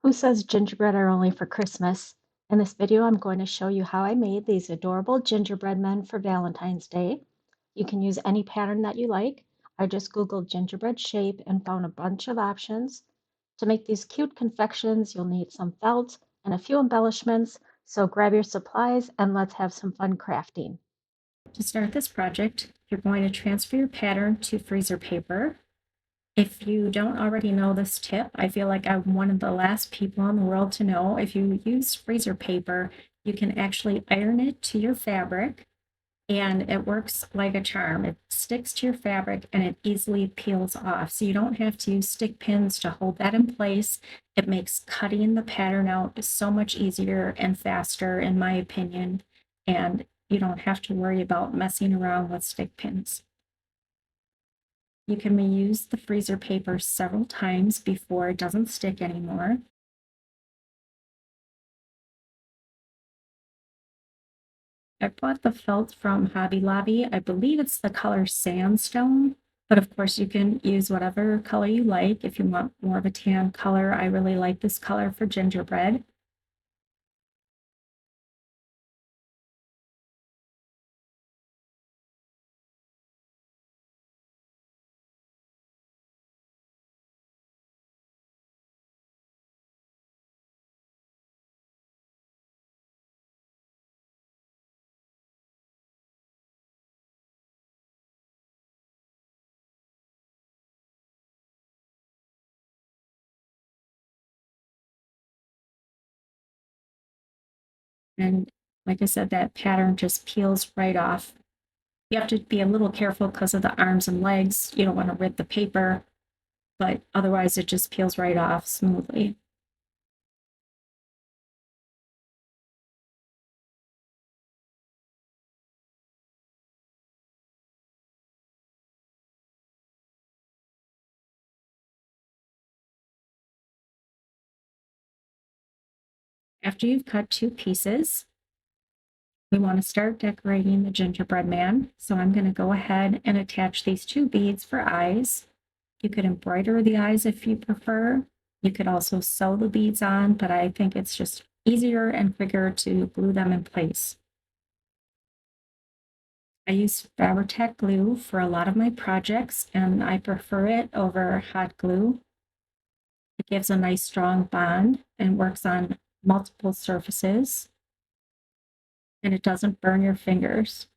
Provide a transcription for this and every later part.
Who says gingerbread are only for Christmas? In this video, I'm going to show you how I made these adorable gingerbread men for Valentine's Day. You can use any pattern that you like. I just Googled gingerbread shape and found a bunch of options. To make these cute confections, you'll need some felt and a few embellishments, so grab your supplies and let's have some fun crafting. To start this project, you're going to transfer your pattern to freezer paper. If you don't already know this tip, I feel like I'm one of the last people in the world to know. If you use freezer paper, you can actually iron it to your fabric and it works like a charm. It sticks to your fabric and it easily peels off. So you don't have to use stick pins to hold that in place. It makes cutting the pattern out so much easier and faster, in my opinion. And you don't have to worry about messing around with stick pins. You can reuse the freezer paper several times before it doesn't stick anymore. I bought the felt from Hobby Lobby. I believe it's the color sandstone, but of course you can use whatever color you like. If you want more of a tan color, I really like this color for gingerbread. And like I said, that pattern just peels right off. You have to be a little careful because of the arms and legs. You don't want to rip the paper, but otherwise it just peels right off smoothly. After you've cut two pieces, we want to start decorating the gingerbread man. So I'm going to go ahead and attach these two beads for eyes. You could embroider the eyes if you prefer. You could also sew the beads on, but I think it's just easier and quicker to glue them in place. I use Fabri-Tac glue for a lot of my projects, and I prefer it over hot glue. It gives a nice strong bond and works on multiple surfaces, and it doesn't burn your fingers.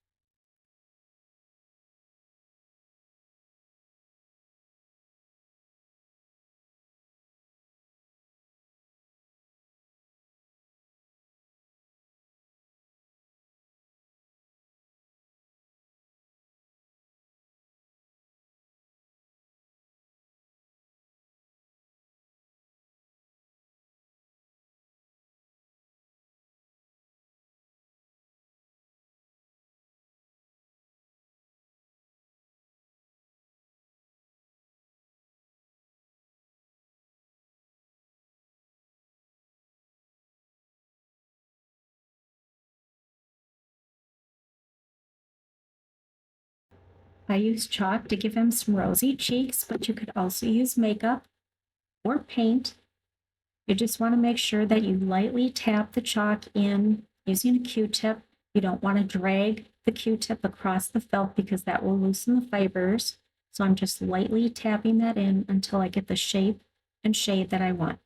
I use chalk to give him some rosy cheeks, but you could also use makeup or paint. You just want to make sure that you lightly tap the chalk in using a Q-tip. You don't want to drag the Q-tip across the felt because that will loosen the fibers. So I'm just lightly tapping that in until I get the shape and shade that I want.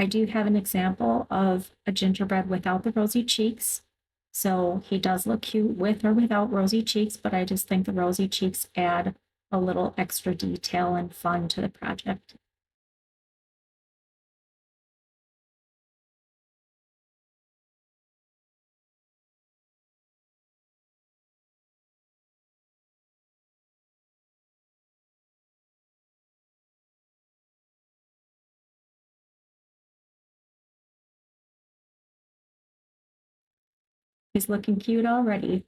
I do have an example of a gingerbread without the rosy cheeks. So he does look cute with or without rosy cheeks, but I just think the rosy cheeks add a little extra detail and fun to the project. He's looking cute already.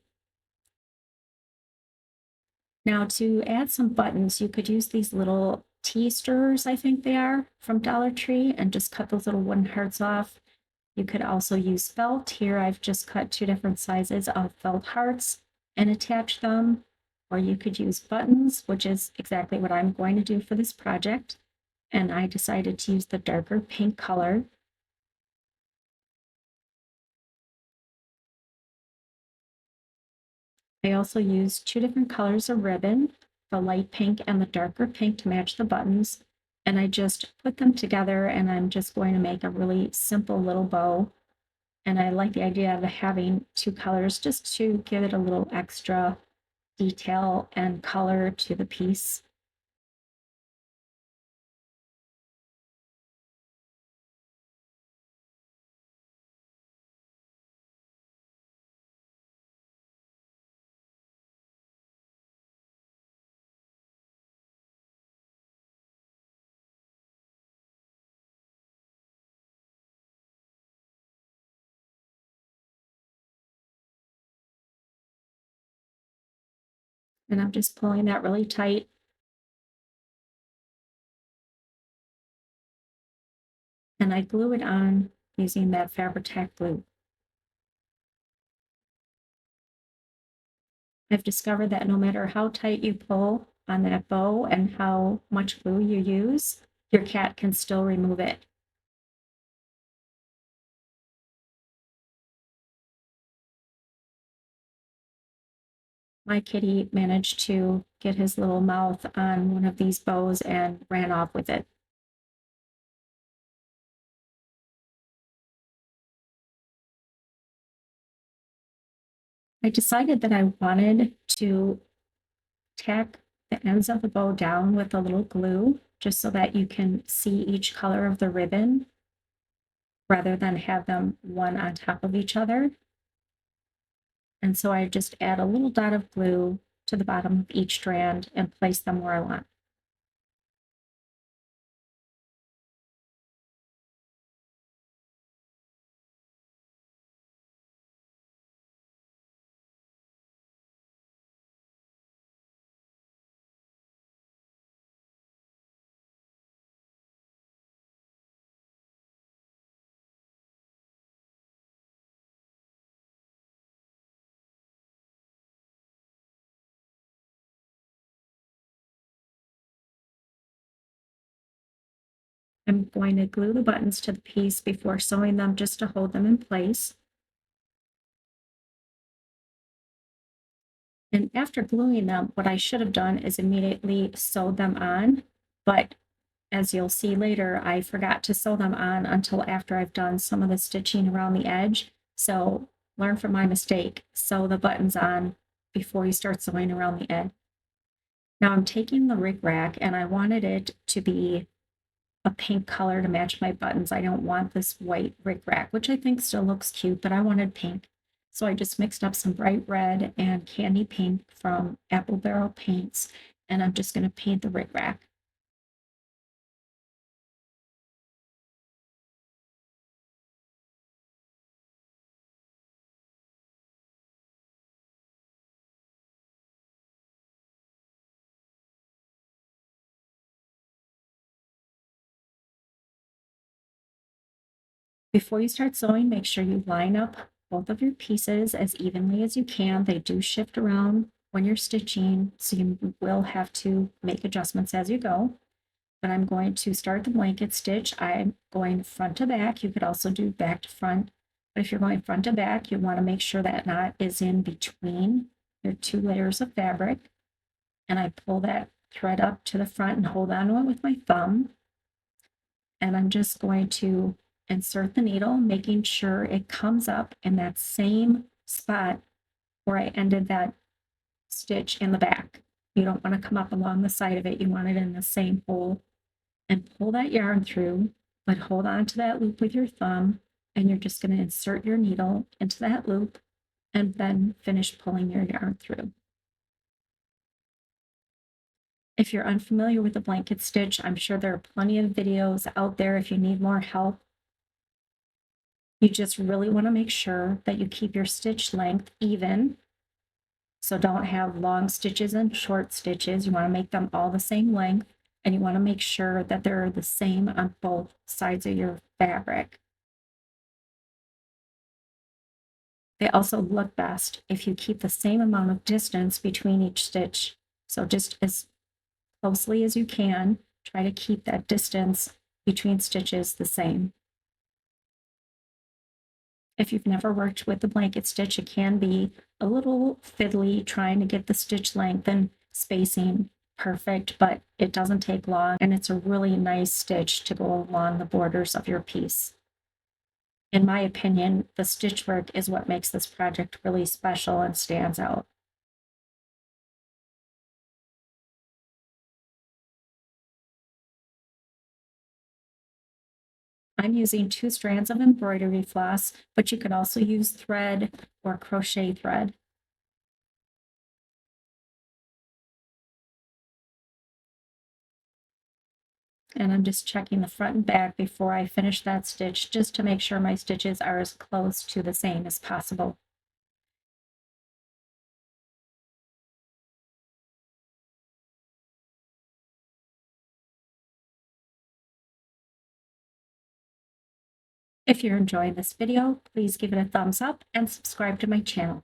Now to add some buttons, you could use these little tea stirrers, I think they are, from Dollar Tree, and just cut those little wooden hearts off. You could also use felt. Here I've just cut two different sizes of felt hearts and attach them. or you could use buttons, which is exactly what I'm going to do for this project. And I decided to use the darker pink color. I also used two different colors of ribbon, the light pink and the darker pink, to match the buttons. And I just put them together, and I'm just going to make a really simple little bow. And I like the idea of having two colors just to give it a little extra detail and color to the piece. And I'm just pulling that really tight. And I glue it on using that Fabri-Tac glue. I've discovered that no matter how tight you pull on that bow and how much glue you use, your cat can still remove it. My kitty managed to get his little mouth on one of these bows and ran off with it. I decided that I wanted to tack the ends of the bow down with a little glue, just so that you can see each color of the ribbon rather than have them one on top of each other. And so I just add a little dot of glue to the bottom of each strand and place them where I want. I'm going to glue the buttons to the piece before sewing them, just to hold them in place. And after gluing them, what I should have done is immediately sewed them on, but as you'll see later, I forgot to sew them on until after I've done some of the stitching around the edge. So learn from my mistake, sew the buttons on before you start sewing around the edge. Now I'm taking the rickrack, and I wanted it to be a pink color to match my buttons. I don't want this white rickrack, which I think still looks cute, but I wanted pink. So I just mixed up some bright red and candy pink from Apple Barrel Paints, and I'm just going to paint the rickrack. Before you start sewing, make sure you line up both of your pieces as evenly as you can. They do shift around when you're stitching, so you will have to make adjustments as you go. But I'm going to start the blanket stitch. I'm going front to back. You could also do back to front. But if you're going front to back, you want to make sure that knot is in between your two layers of fabric. And I pull that thread up to the front and hold on to it with my thumb. And I'm just going to insert the needle, making sure it comes up in that same spot where I ended that stitch in the back. You don't want to come up along the side of it. You want it in the same hole. And pull that yarn through, but hold on to that loop with your thumb, and you're just going to insert your needle into that loop and then finish pulling your yarn through. If you're unfamiliar with the blanket stitch, I'm sure there are plenty of videos out there if you need more help. You just really want to make sure that you keep your stitch length even. So don't have long stitches and short stitches. You want to make them all the same length, and you want to make sure that they're the same on both sides of your fabric. They also look best if you keep the same amount of distance between each stitch. So just as closely as you can, try to keep that distance between stitches the same. If you've never worked with the blanket stitch, it can be a little fiddly trying to get the stitch length and spacing perfect, but it doesn't take long, and it's a really nice stitch to go along the borders of your piece. In my opinion, the stitch work is what makes this project really special and stands out. I'm using 2 strands of embroidery floss, but you could also use thread or crochet thread. And I'm just checking the front and back before I finish that stitch, just to make sure my stitches are as close to the same as possible. If you're enjoying this video, please give it a thumbs up and subscribe to my channel.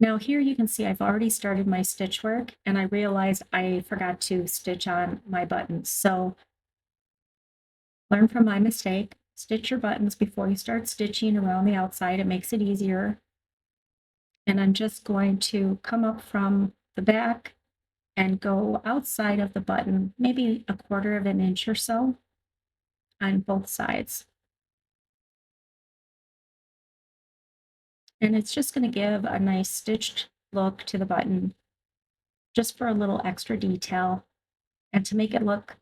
Now here you can see I've already started my stitch work, and I realized I forgot to stitch on my buttons. So learn from my mistake. Stitch your buttons before you start stitching around the outside. It makes it easier. And I'm just going to come up from the back and go outside of the button, maybe a quarter of an inch or so on both sides. And it's just going to give a nice stitched look to the button, just for a little extra detail. And to make it look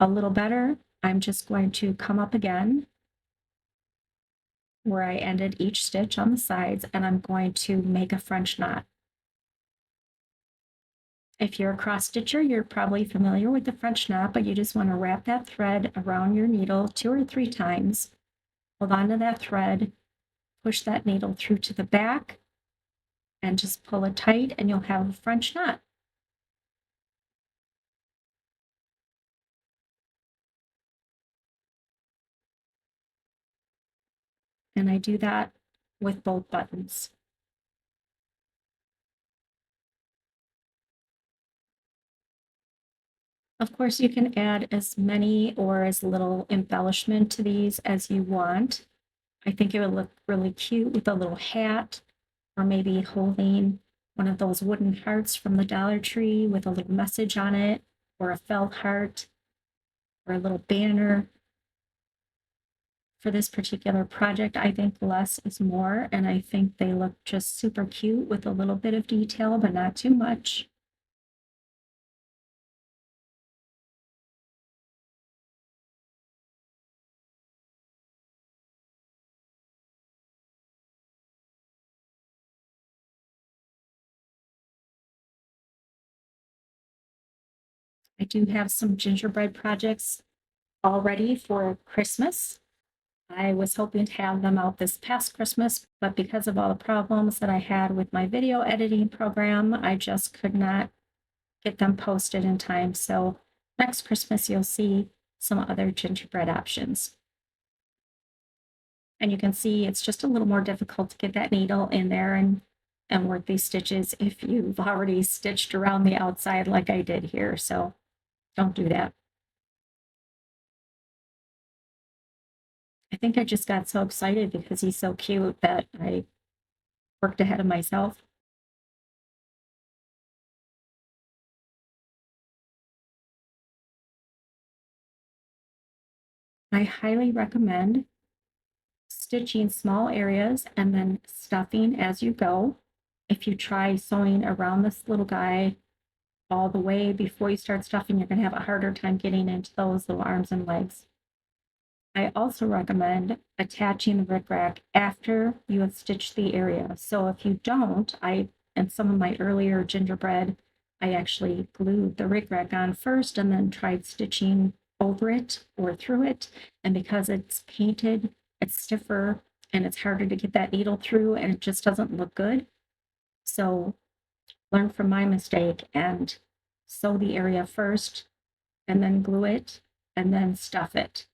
a little better, I'm just going to come up again where I ended each stitch on the sides, and I'm going to make a French knot. If you're a cross stitcher, you're probably familiar with the French knot, but you just want to wrap that thread around your needle 2 or 3 times. Hold on to that thread, push that needle through to the back, and just pull it tight, and you'll have a French knot. And I do that with both buttons. Of course, you can add as many or as little embellishment to these as you want. I think it would look really cute with a little hat, or maybe holding one of those wooden hearts from the Dollar Tree with a little message on it, or a felt heart, or a little banner. For this particular project, I think less is more, and I think they look just super cute with a little bit of detail, but not too much. I do have some gingerbread projects all ready for Christmas. I was hoping to have them out this past Christmas, but because of all the problems that I had with my video editing program, I just could not get them posted in time. So next Christmas, you'll see some other gingerbread options. And you can see it's just a little more difficult to get that needle in there and work these stitches if you've already stitched around the outside like I did here. So don't do that. I think I just got so excited because he's so cute that I worked ahead of myself. I highly recommend stitching small areas and then stuffing as you go. If you try sewing around this little guy all the way before you start stuffing, you're going to have a harder time getting into those little arms and legs. I also recommend attaching the rickrack after you have stitched the area. So if you don't, in some of my earlier gingerbread, I actually glued the rickrack on first and then tried stitching over it or through it. And because it's painted, it's stiffer and it's harder to get that needle through, and it just doesn't look good. So learn from my mistake and sew the area first and then glue it and then stuff it.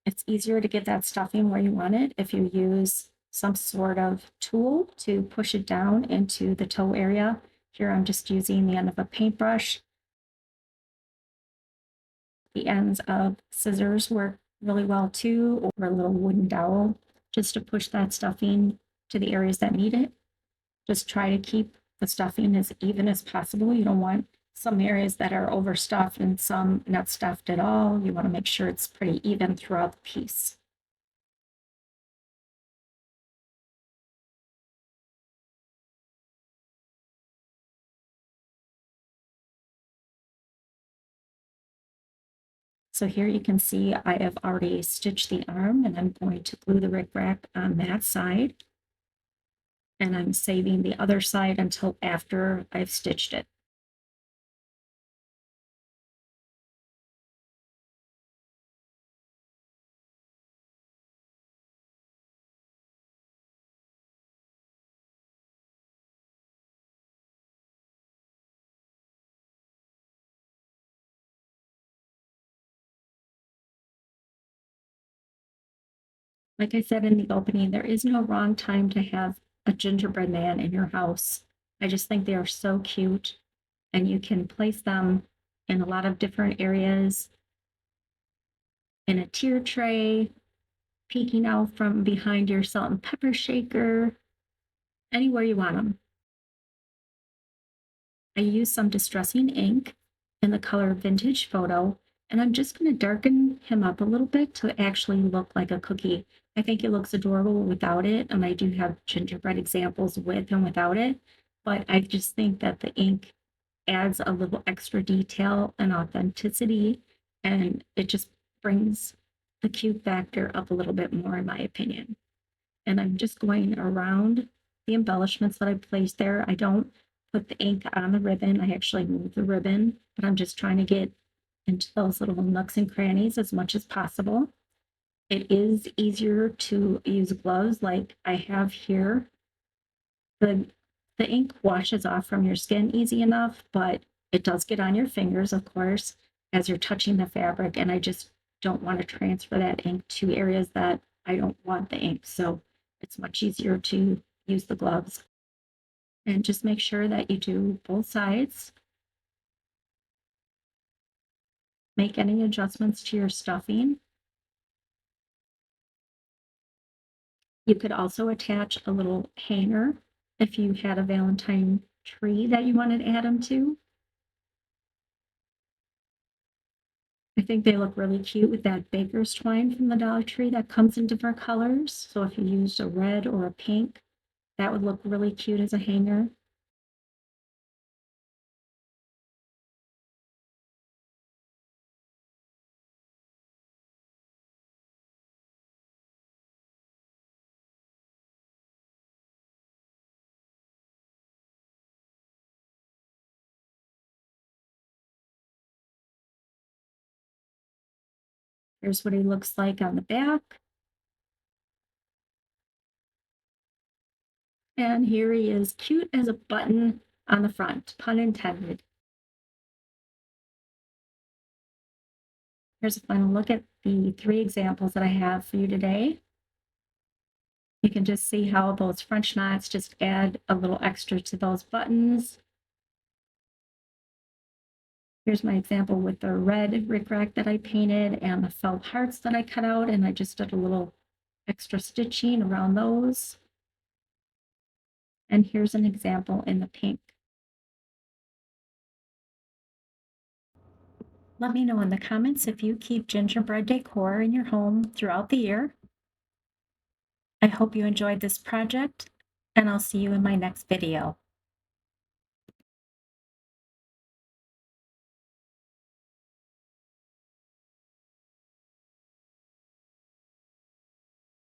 It's easier to get that stuffing where you want it if you use some sort of tool to push it down into the toe area. Here I'm just using the end of a paintbrush. The ends of scissors work really well too, or a little wooden dowel, just to push that stuffing to the areas that need it. Just try to keep the stuffing as even as possible. You don't want some areas that are overstuffed and some not stuffed at all. You want to make sure it's pretty even throughout the piece. So here you can see I have already stitched the arm, and I'm going to glue the rickrack on that side. And I'm saving the other side until after I've stitched it. Like I said in the opening, there is no wrong time to have a gingerbread man in your house. I just think they are so cute, and you can place them in a lot of different areas, in a tier tray, peeking out from behind your salt and pepper shaker, anywhere you want them. I use some distressing ink in the color Vintage Photo, and I'm just going to darken him up a little bit to actually look like a cookie. I think it looks adorable without it, and I do have gingerbread examples with and without it, but I just think that the ink adds a little extra detail and authenticity, and it just brings the cute factor up a little bit more, in my opinion. And I'm just going around the embellishments that I placed there. I don't put the ink on the ribbon. I actually move the ribbon, but I'm just trying to get into those little nooks and crannies as much as possible. It is easier to use gloves like I have here. The, the ink washes off from your skin easy enough, but it does get on your fingers, of course, as you're touching the fabric. And I just don't want to transfer that ink to areas that I don't want the ink. So it's much easier to use the gloves. And just make sure that you do both sides. Make any adjustments to your stuffing. You could also attach a little hanger if you had a Valentine tree that you wanted to add them to. I think they look really cute with that baker's twine from the Dollar Tree that comes in different colors. So if you used a red or a pink, that would look really cute as a hanger. Here's what he looks like on the back. And here he is, cute as a button on the front, pun intended. Here's a final look at the 3 examples that I have for you today. You can just see how those French knots just add a little extra to those buttons. Here's my example with the red rickrack that I painted and the felt hearts that I cut out, and I just did a little extra stitching around those. And here's an example in the pink. Let me know in the comments if you keep gingerbread decor in your home throughout the year. I hope you enjoyed this project, and I'll see you in my next video.